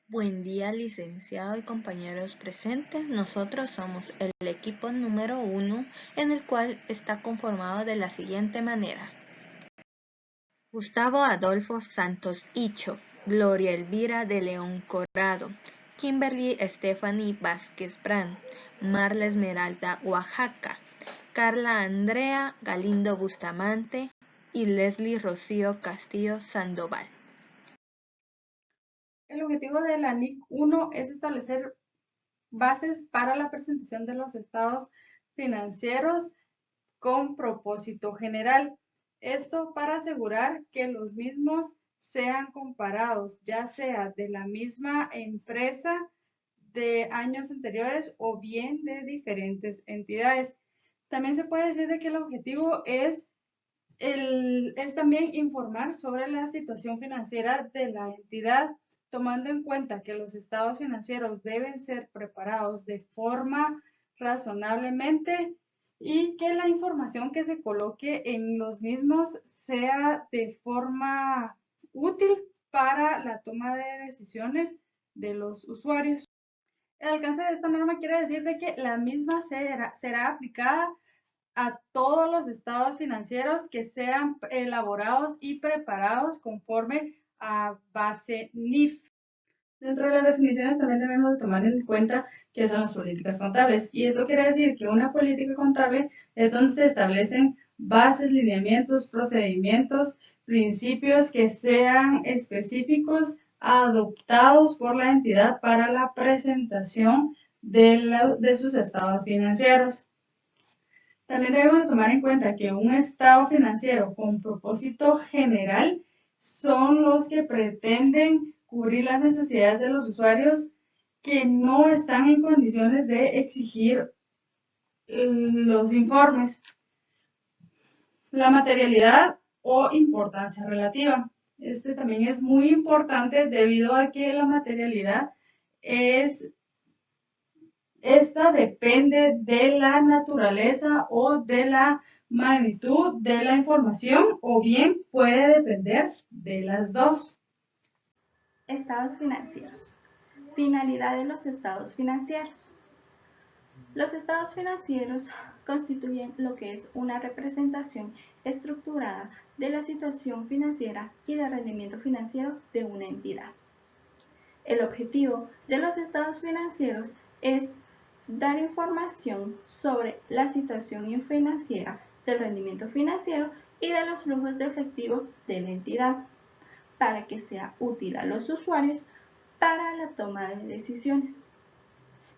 Buen día, licenciado y compañeros presentes. Nosotros somos el equipo número 1, en el cual está conformado de la siguiente manera: Gustavo Adolfo Santos Hicho, Gloria Elvira de León Corrado, Kimberly Stephanie Vázquez Brand, Marla Esmeralda Oaxaca, Carla Andrea Galindo Bustamante y Leslie Rocío Castillo Sandoval. El objetivo de la NIC 1 es establecer bases para la presentación de los estados financieros con propósito general. Esto para asegurar que los mismos sean comparados, ya sea de la misma empresa de años anteriores o bien de diferentes entidades. También se puede decir de que el objetivo es también informar sobre la situación financiera de la entidad, tomando en cuenta que los estados financieros deben ser preparados de forma razonablemente y que la información que se coloque en los mismos sea de forma útil para la toma de decisiones de los usuarios. El alcance de esta norma quiere decir de que la misma será aplicada a todos los estados financieros que sean elaborados y preparados conforme a base NIF. Dentro de las definiciones también debemos tomar en cuenta qué son las políticas contables. Y eso quiere decir que una política contable es donde se establecen bases, lineamientos, procedimientos, principios que sean específicos adoptados por la entidad para la presentación de sus estados financieros. También debemos tomar en cuenta que un estado financiero con propósito general son los que pretenden cubrir las necesidades de los usuarios que no están en condiciones de exigir los informes. La materialidad o importancia relativa. Este también es muy importante debido a que la materialidad esta depende de la naturaleza o de la magnitud de la información o bien puede depender de las dos. Estados financieros. Finalidad de los estados financieros. Los estados financieros constituyen lo que es una representación estructurada de la situación financiera y de rendimiento financiero de una entidad. El objetivo de los estados financieros es dar información sobre la situación financiera, del rendimiento financiero y de los flujos de efectivo de la entidad, para que sea útil a los usuarios para la toma de decisiones.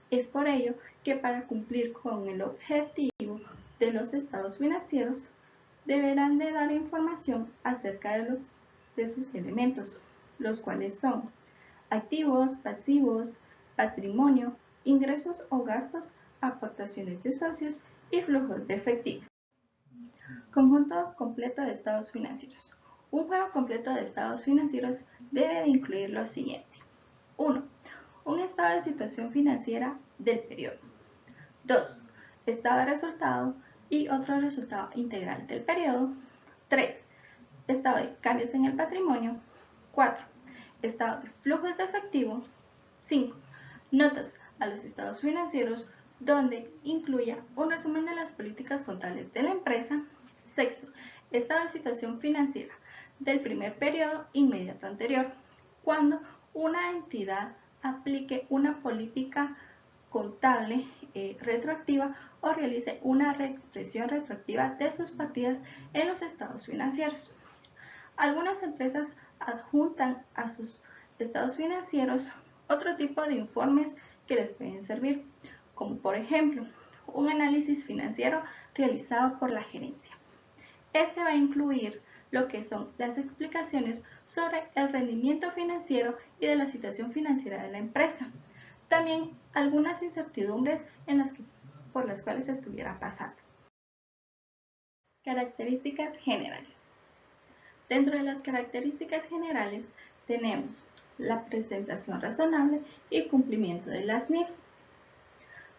Es por ello que para cumplir con el objetivo de los estados financieros, deberán de dar información acerca de sus elementos, los cuales son activos, pasivos, patrimonio, ingresos o gastos, aportaciones de socios y flujos de efectivo. Conjunto completo de estados financieros. Un juego completo de estados financieros debe de incluir lo siguiente. 1. Un estado de situación financiera del periodo. 2. Estado de resultado y otro resultado integral del periodo. 3. Estado de cambios en el patrimonio. 4. Estado de flujos de efectivo. 5. Notas a los estados financieros donde incluya un resumen de las políticas contables de la empresa. 6. Estado de situación financiera del primer periodo inmediato anterior, cuando una entidad aplique una política contable retroactiva o realice una reexpresión retroactiva de sus partidas en los estados financieros. Algunas empresas adjuntan a sus estados financieros otro tipo de informes que les pueden servir, como por ejemplo un análisis financiero realizado por la gerencia. Este va a incluir lo que son las explicaciones sobre el rendimiento financiero y de la situación financiera de la empresa. También algunas incertidumbres por las cuales estuviera pasando. Características generales. Dentro de las características generales tenemos la presentación razonable y cumplimiento de las NIF.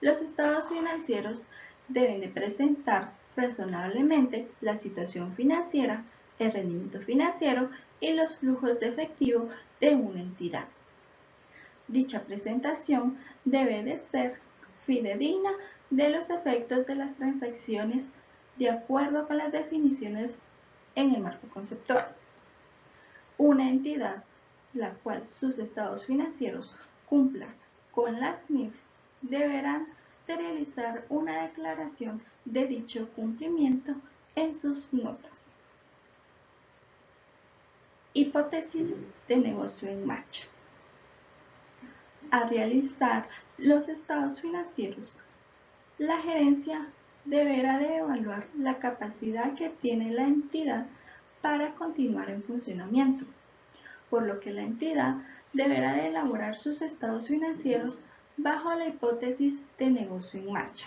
Los estados financieros deben de presentar razonablemente la situación financiera, el rendimiento financiero y los flujos de efectivo de una entidad. Dicha presentación debe de ser fidedigna de los efectos de las transacciones de acuerdo con las definiciones en el marco conceptual. Una entidad la cual sus estados financieros cumplan con las NIF deberán de realizar una declaración de dicho cumplimiento en sus notas. Hipótesis de negocio en marcha. Al realizar los estados financieros, la gerencia deberá de evaluar la capacidad que tiene la entidad para continuar en funcionamiento, por lo que la entidad deberá de elaborar sus estados financieros bajo la hipótesis de negocio en marcha.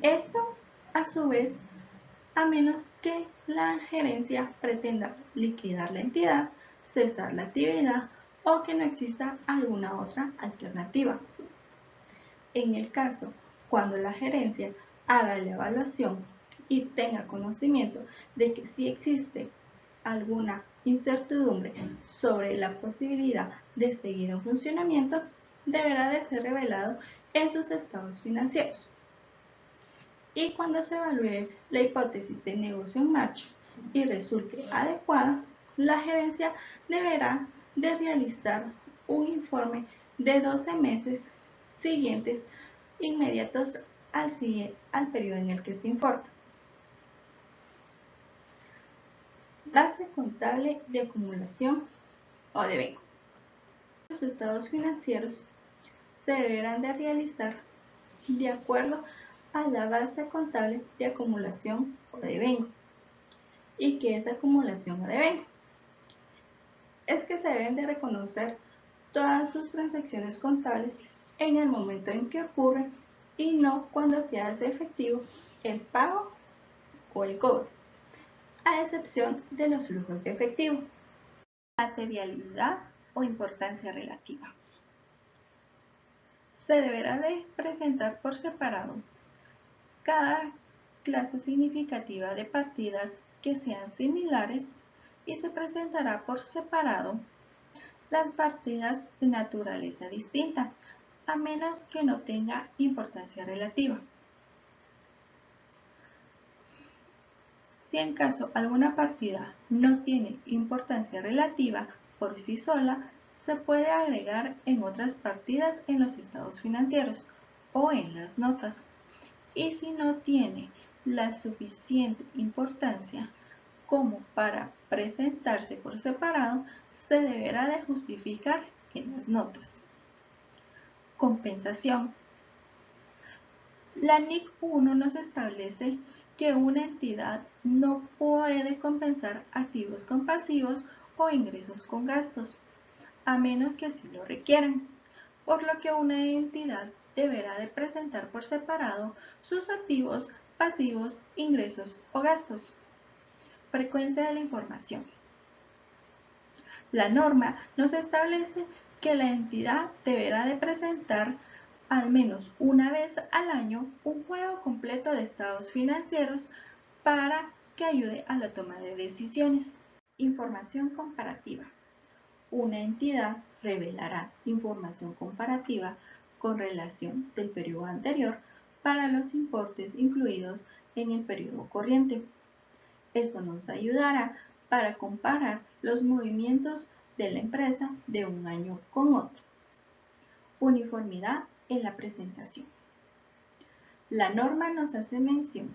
Esto, a su vez, a menos que la gerencia pretenda liquidar la entidad, cesar la actividad o que no exista alguna otra alternativa. En el caso cuando la gerencia haga la evaluación y tenga conocimiento de que sí existe alguna incertidumbre sobre la posibilidad de seguir en funcionamiento, deberá de ser revelado en sus estados financieros. Y cuando se evalúe la hipótesis de negocio en marcha y resulte adecuada, la gerencia deberá de realizar un informe de 12 meses siguientes inmediatos al periodo en el que se informa. Base contable de acumulación o devengo. Los estados financieros se deberán de realizar de acuerdo a la base contable de acumulación o devengo. ¿Y qué es acumulación o devengo? Es que se deben de reconocer todas sus transacciones contables en el momento en que ocurren y no cuando se hace efectivo el pago o el cobro, a excepción de los flujos de efectivo. Materialidad o importancia relativa. Se deberá de presentar por separado cada clase significativa de partidas que sean similares y se presentará por separado las partidas de naturaleza distinta, a menos que no tenga importancia relativa. Si en caso alguna partida no tiene importancia relativa por sí sola, se puede agregar en otras partidas en los estados financieros o en las notas. Y si no tiene la suficiente importancia como para presentarse por separado, se deberá de justificar en las notas. Compensación. La NIC 1 nos establece que una entidad no puede compensar activos con pasivos o ingresos con gastos, a menos que así lo requieran, por lo que una entidad deberá de presentar por separado sus activos, pasivos, ingresos o gastos. Frecuencia de la información. La norma nos establece que la entidad deberá de presentar al menos una vez al año un juego completo de estados financieros para que ayude a la toma de decisiones. Información comparativa. Una entidad revelará información comparativa con relación del periodo anterior para los importes incluidos en el periodo corriente. Esto nos ayudará para comparar los movimientos de la empresa de un año con otro. Uniformidad en la presentación. La norma nos hace mención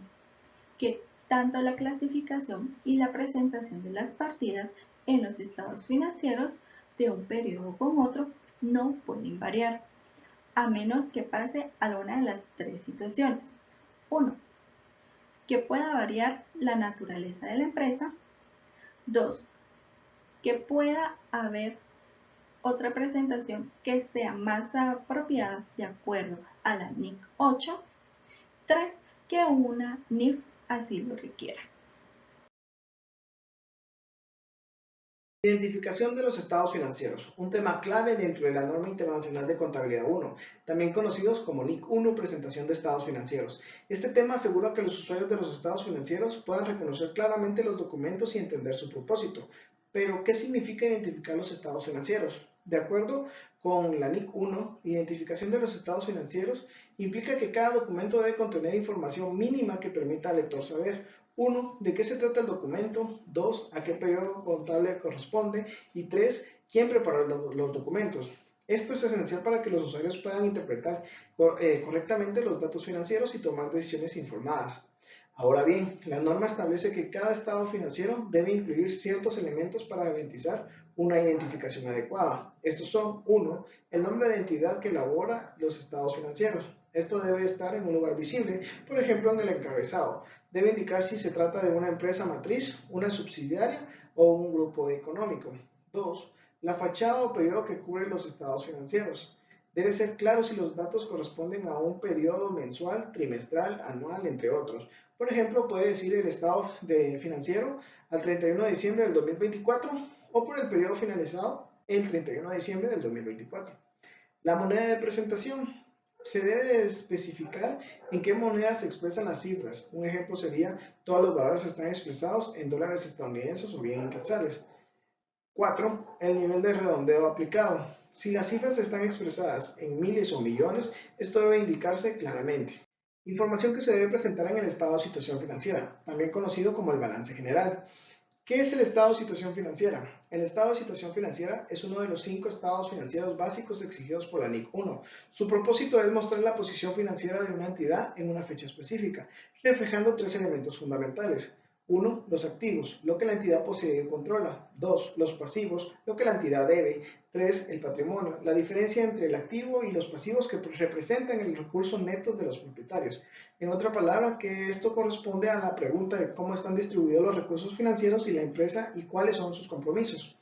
que tanto la clasificación y la presentación de las partidas en los estados financieros de un periodo con otro no pueden variar, a menos que pase alguna de las tres situaciones. 1. Que pueda variar la naturaleza de la empresa. 2. Que pueda haber otra presentación que sea más apropiada de acuerdo a la NIC 8. 3. Que una NIF así lo requiera. Identificación de los estados financieros, un tema clave dentro de la norma internacional de contabilidad 1, también conocidos como NIC 1, presentación de estados financieros. Este tema asegura que los usuarios de los estados financieros puedan reconocer claramente los documentos y entender su propósito. Pero, ¿qué significa identificar los estados financieros? De acuerdo con la NIC 1, identificación de los estados financieros implica que cada documento debe contener información mínima que permita al lector saber: 1. ¿De qué se trata el documento? 2. ¿A qué periodo contable corresponde? Y 3. ¿Quién preparó los documentos? Esto es esencial para que los usuarios puedan interpretar correctamente los datos financieros y tomar decisiones informadas. Ahora bien, la norma establece que cada estado financiero debe incluir ciertos elementos para garantizar una identificación adecuada. Estos son: 1. El nombre de entidad que elabora los estados financieros. Esto debe estar en un lugar visible, por ejemplo en el encabezado. Debe indicar si se trata de una empresa matriz, una subsidiaria o un grupo económico. 2. La fachada o periodo que cubre los estados financieros. Debe ser claro si los datos corresponden a un periodo mensual, trimestral, anual, entre otros. Por ejemplo, puede decir el estado financiero al 31 de diciembre del 2024 o por el periodo finalizado el 31 de diciembre del 2024. La moneda de presentación. Se debe especificar en qué moneda se expresan las cifras. Un ejemplo sería: todos los valores están expresados en dólares estadounidenses o bien en quetzales. 4. El nivel de redondeo aplicado. Si las cifras están expresadas en miles o millones, esto debe indicarse claramente. Información que se debe presentar en el estado de situación financiera, también conocido como el balance general. ¿Qué es el estado de situación financiera? El estado de situación financiera es uno de los 5 estados financieros básicos exigidos por la NIC 1. Su propósito es mostrar la posición financiera de una entidad en una fecha específica, reflejando 3 elementos fundamentales. 1. Los activos, lo que la entidad posee y controla. 2. Los pasivos, lo que la entidad debe. 3. El patrimonio, la diferencia entre el activo y los pasivos que representan el recurso netos de los propietarios. En otra palabra, que esto corresponde a la pregunta de cómo están distribuidos los recursos financieros y la empresa y cuáles son sus compromisos.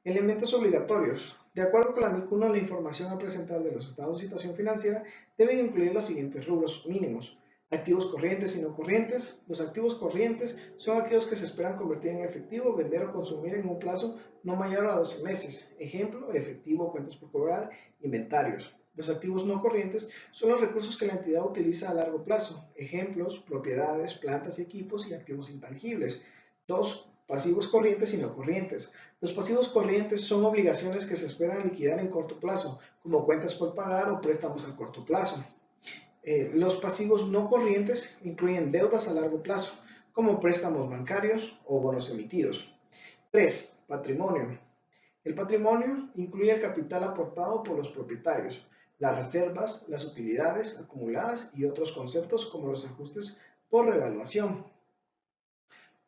Elementos obligatorios. De acuerdo con la NIC 1, la información a presentar de los estados de situación financiera deben incluir los siguientes rubros mínimos: activos corrientes y no corrientes. Los activos corrientes son aquellos que se esperan convertir en efectivo, vender o consumir en un plazo no mayor a 12 meses. Ejemplo: efectivo, cuentas por cobrar, inventarios. Los activos no corrientes son los recursos que la entidad utiliza a largo plazo. Ejemplos: propiedades, plantas y equipos y activos intangibles. 2. Pasivos corrientes y no corrientes. Los pasivos corrientes son obligaciones que se esperan liquidar en corto plazo, como cuentas por pagar o préstamos a corto plazo. Los pasivos no corrientes incluyen deudas a largo plazo, como préstamos bancarios o bonos emitidos. 3. Patrimonio. El patrimonio incluye el capital aportado por los propietarios, las reservas, las utilidades acumuladas y otros conceptos como los ajustes por revaluación.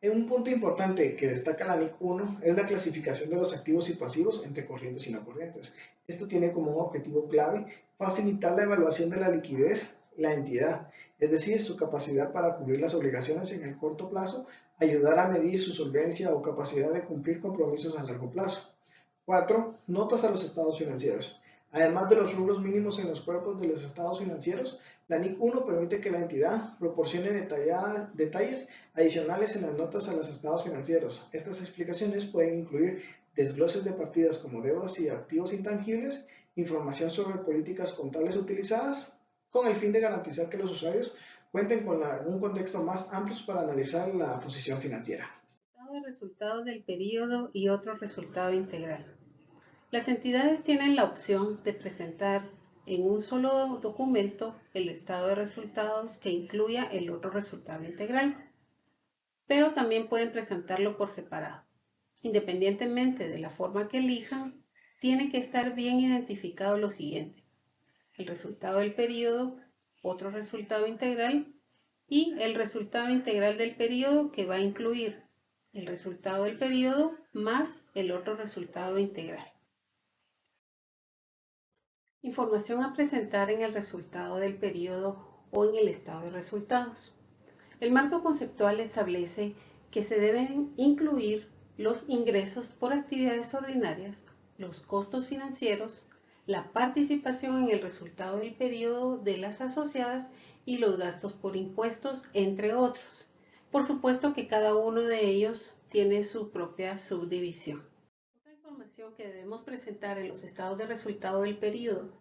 Un punto importante que destaca la NIC 1 es la clasificación de los activos y pasivos entre corrientes y no corrientes. Esto tiene como un objetivo clave facilitar la evaluación de la liquidez de la entidad, es decir, su capacidad para cubrir las obligaciones en el corto plazo, ayudar a medir su solvencia o capacidad de cumplir compromisos a largo plazo. 4. Notas a los estados financieros. Además de los rubros mínimos en los cuerpos de los estados financieros, la NIC 1 permite que la entidad proporcione detalles adicionales en las notas a los estados financieros. Estas explicaciones pueden incluir desgloses de partidas como deudas y activos intangibles, información sobre políticas contables utilizadas, con el fin de garantizar que los usuarios cuenten con un contexto más amplio para analizar la posición financiera. Estado de resultados del periodo y otro resultado integral. Las entidades tienen la opción de presentar en un solo documento el estado de resultados que incluya el otro resultado integral, pero también pueden presentarlo por separado. Independientemente de la forma que elijan, tiene que estar bien identificado lo siguiente: el resultado del periodo, otro resultado integral y el resultado integral del periodo, que va a incluir el resultado del periodo más el otro resultado integral. Información a presentar en el resultado del periodo o en el estado de resultados. El marco conceptual establece que se deben incluir los ingresos por actividades ordinarias, los costos financieros, la participación en el resultado del periodo de las asociadas y los gastos por impuestos, entre otros. Por supuesto que cada uno de ellos tiene su propia subdivisión. Otra información que debemos presentar en los estados de resultado del periodo,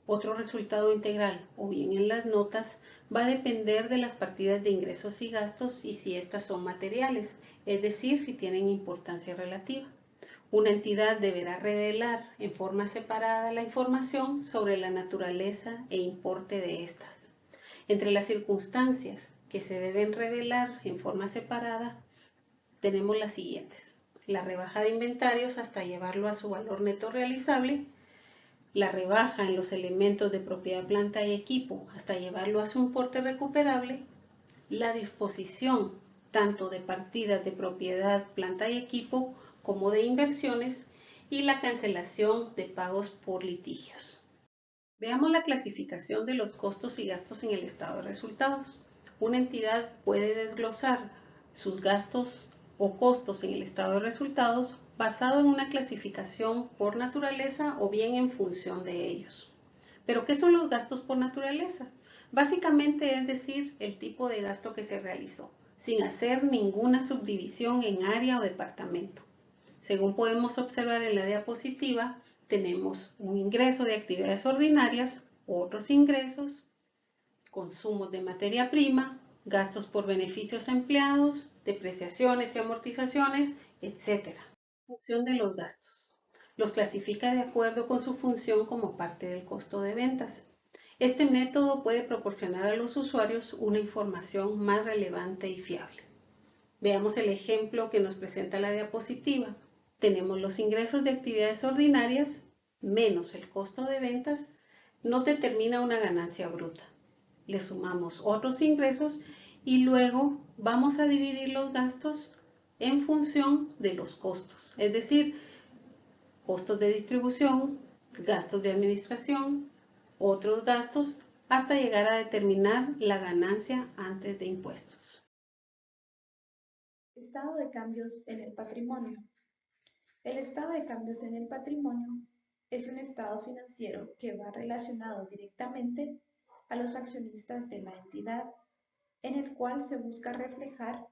otro resultado integral o bien en las notas, va a depender de las partidas de ingresos y gastos y si estas son materiales, es decir, si tienen importancia relativa. Una entidad deberá revelar en forma separada la información sobre la naturaleza e importe de estas. Entre las circunstancias que se deben revelar en forma separada tenemos las siguientes: la rebaja de inventarios hasta llevarlo a su valor neto realizable, la rebaja en los elementos de propiedad, planta y equipo hasta llevarlo a su importe recuperable, la disposición tanto de partidas de propiedad, planta y equipo como de inversiones y la cancelación de pagos por litigios. Veamos la clasificación de los costos y gastos en el estado de resultados. Una entidad puede desglosar sus gastos o costos en el estado de resultados basado en una clasificación por naturaleza o bien en función de ellos. ¿Pero qué son los gastos por naturaleza? Básicamente es decir, el tipo de gasto que se realizó, sin hacer ninguna subdivisión en área o departamento. Según podemos observar en la diapositiva, tenemos un ingreso de actividades ordinarias, otros ingresos, consumos de materia prima, gastos por beneficios empleados, depreciaciones y amortizaciones, etc. Función de los gastos. Los clasifica de acuerdo con su función como parte del costo de ventas. Este método puede proporcionar a los usuarios una información más relevante y fiable. Veamos el ejemplo que nos presenta la diapositiva. Tenemos los ingresos de actividades ordinarias menos el costo de ventas, nos determina una ganancia bruta. Le sumamos otros ingresos y luego vamos a dividir los gastos en función de los costos, es decir, costos de distribución, gastos de administración, otros gastos, hasta llegar a determinar la ganancia antes de impuestos. Estado de cambios en el patrimonio. El estado de cambios en el patrimonio es un estado financiero que va relacionado directamente a los accionistas de la entidad, en el cual se busca reflejar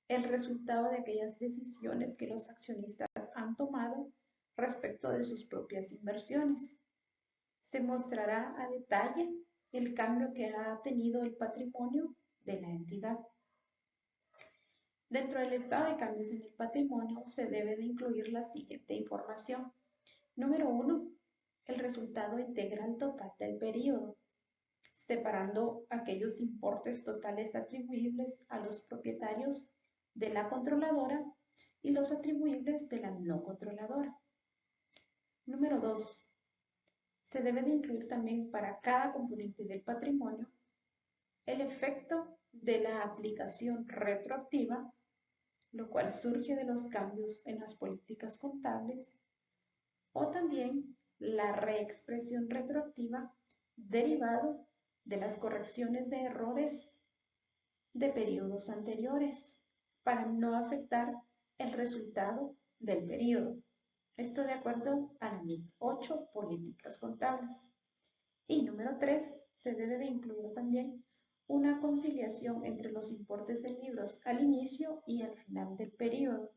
el resultado de aquellas decisiones que los accionistas han tomado respecto de sus propias inversiones. Se mostrará a detalle el cambio que ha tenido el patrimonio de la entidad. Dentro del estado de cambios en el patrimonio se debe de incluir la siguiente información. Número 1. El resultado integral total del periodo, separando aquellos importes totales atribuibles a los propietarios de la controladora y los atribuibles de la no controladora. Número 2. Se debe de incluir también para cada componente del patrimonio el efecto de la aplicación retroactiva, lo cual surge de los cambios en las políticas contables, o también la reexpresión retroactiva derivado de las correcciones de errores de periodos anteriores para no afectar el resultado del periodo. Esto de acuerdo a la NIC 8, políticas contables. Y número 3, se debe de incluir también una conciliación entre los importes en libros al inicio y al final del periodo.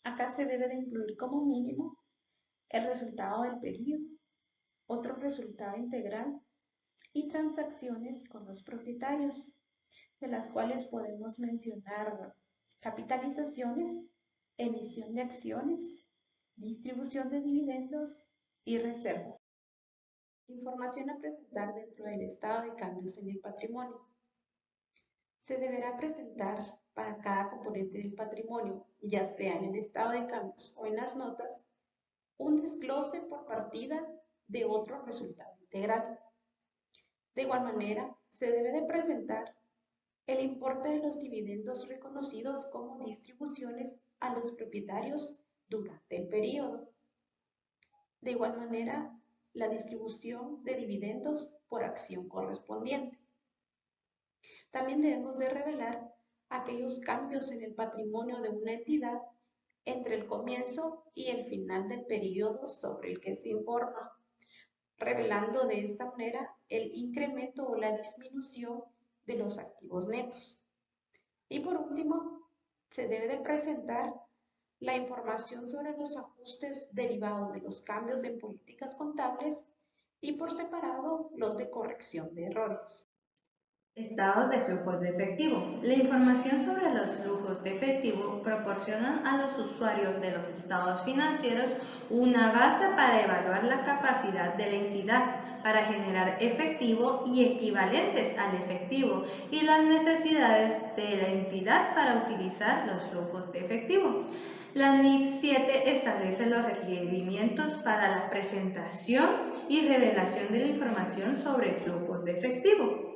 Acá se debe de incluir como mínimo el resultado del periodo, otro resultado integral y transacciones con los propietarios, de las cuales podemos mencionar capitalizaciones, emisión de acciones, distribución de dividendos y reservas. Información a presentar dentro del estado de cambios en el patrimonio. Se deberá presentar para cada componente del patrimonio, ya sea en el estado de cambios o en las notas, un desglose por partida de otro resultado integral. De igual manera, se debe de presentar el importe de los dividendos reconocidos como distribuciones a los propietarios durante el periodo. De igual manera, la distribución de dividendos por acción correspondiente. También debemos de revelar aquellos cambios en el patrimonio de una entidad entre el comienzo y el final del periodo sobre el que se informa, revelando de esta manera el incremento o la disminución de los activos netos. Y por último, se debe de presentar la información sobre los ajustes derivados de los cambios en políticas contables y por separado los de corrección de errores. Estados de flujos de efectivo. La información sobre los flujos de efectivo proporciona a los usuarios de los estados financieros una base para evaluar la capacidad de la entidad para generar efectivo y equivalentes al efectivo y las necesidades de la entidad para utilizar los flujos de efectivo. La NIC 7 establece los requerimientos para la presentación y revelación de la información sobre flujos de efectivo.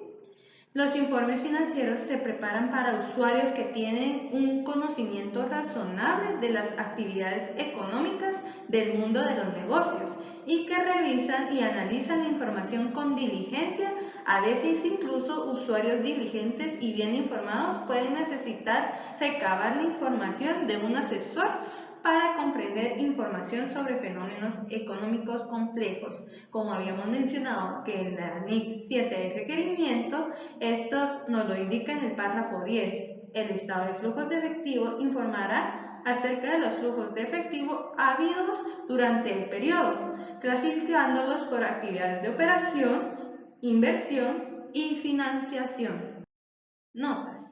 Los informes financieros se preparan para usuarios que tienen un conocimiento razonable de las actividades económicas del mundo de los negocios y que revisan y analizan la información con diligencia. A veces incluso usuarios diligentes y bien informados pueden necesitar recabar la información de un asesor para comprender información sobre fenómenos económicos complejos. Como habíamos mencionado que en la NIC 7 de requerimiento, esto nos lo indica en el párrafo 10. El estado de flujos de efectivo informará acerca de los flujos de efectivo habidos durante el periodo, clasificándolos por actividades de operación, inversión y financiación. Notas.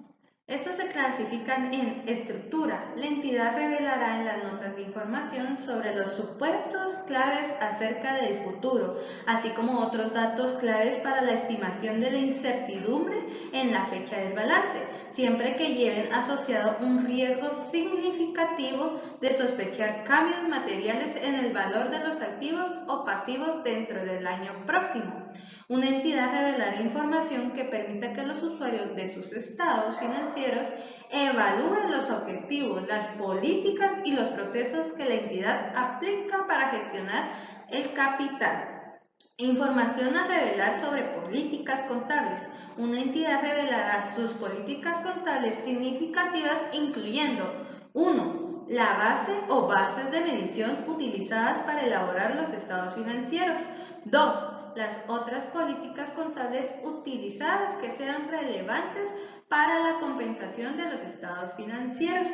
Estos se clasifican en estructura. La entidad revelará en las notas de información sobre los supuestos claves acerca del futuro, así como otros datos claves para la estimación de la incertidumbre en la fecha del balance, siempre que lleven asociado un riesgo significativo de sospechar cambios materiales en el valor de los activos o pasivos dentro del año próximo. Una entidad revelará información que permita que los usuarios de sus estados financieros evalúen los objetivos, las políticas y los procesos que la entidad aplica para gestionar el capital. Información a revelar sobre políticas contables. Una entidad revelará sus políticas contables significativas incluyendo 1. La base o bases de medición utilizadas para elaborar los estados financieros. 2. Las otras políticas contables utilizadas que sean relevantes para la compensación de los estados financieros.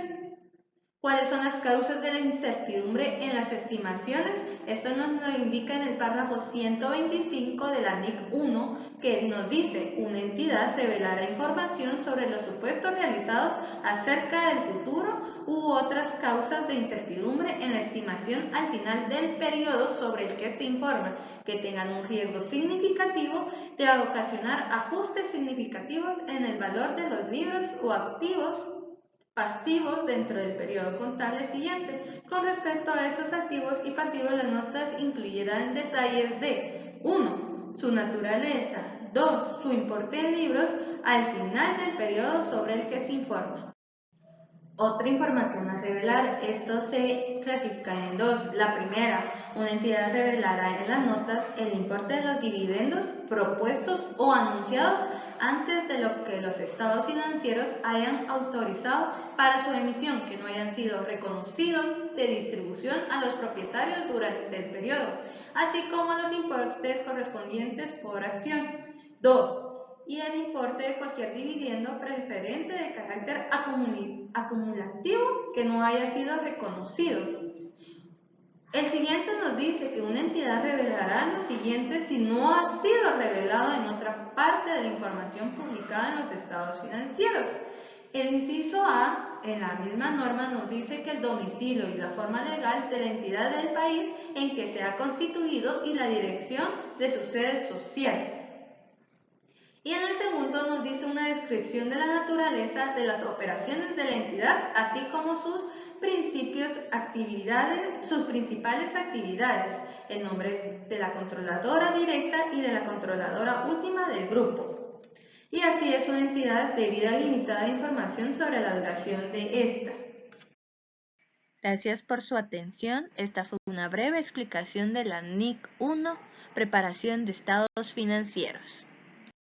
¿Cuáles son las causas de la incertidumbre en las estimaciones? Esto nos lo indica en el párrafo 125 de la NIC 1, que nos dice: una entidad revelará información sobre los supuestos realizados acerca del futuro u otras causas de incertidumbre en la estimación al final del periodo sobre el que se informa, que tengan un riesgo significativo de ocasionar ajustes significativos en el valor de los libros o activos pasivos dentro del periodo contable siguiente. Con respecto a esos activos y pasivos, las notas incluirán detalles de 1. Su naturaleza, 2. Su importe en libros al final del periodo sobre el que se informa. Otra información a revelar. Esto se clasifica en dos. La primera, una entidad revelará en las notas el importe de los dividendos propuestos o anunciados antes de lo que los estados financieros hayan autorizado para su emisión, que no hayan sido reconocidos de distribución a los propietarios durante el periodo, así como los importes correspondientes por acción. 2. Y el importe de cualquier dividendo preferente de carácter acumulativo que no haya sido reconocido. El siguiente nos dice que una entidad revelará lo siguiente si no ha sido revelado en otra parte de la información publicada en los estados financieros. El inciso A, en la misma norma, nos dice que el domicilio y la forma legal de la entidad del país en que se ha constituido y la dirección de su sede social. Y en el segundo nos dice una descripción de la naturaleza de las operaciones de la entidad, así como sus principales actividades, el nombre de la controladora directa y de la controladora última del grupo. Y así es una entidad de vida limitada de información sobre la duración de esta. Gracias por su atención. Esta fue una breve explicación de la NIC 1, preparación de estados financieros.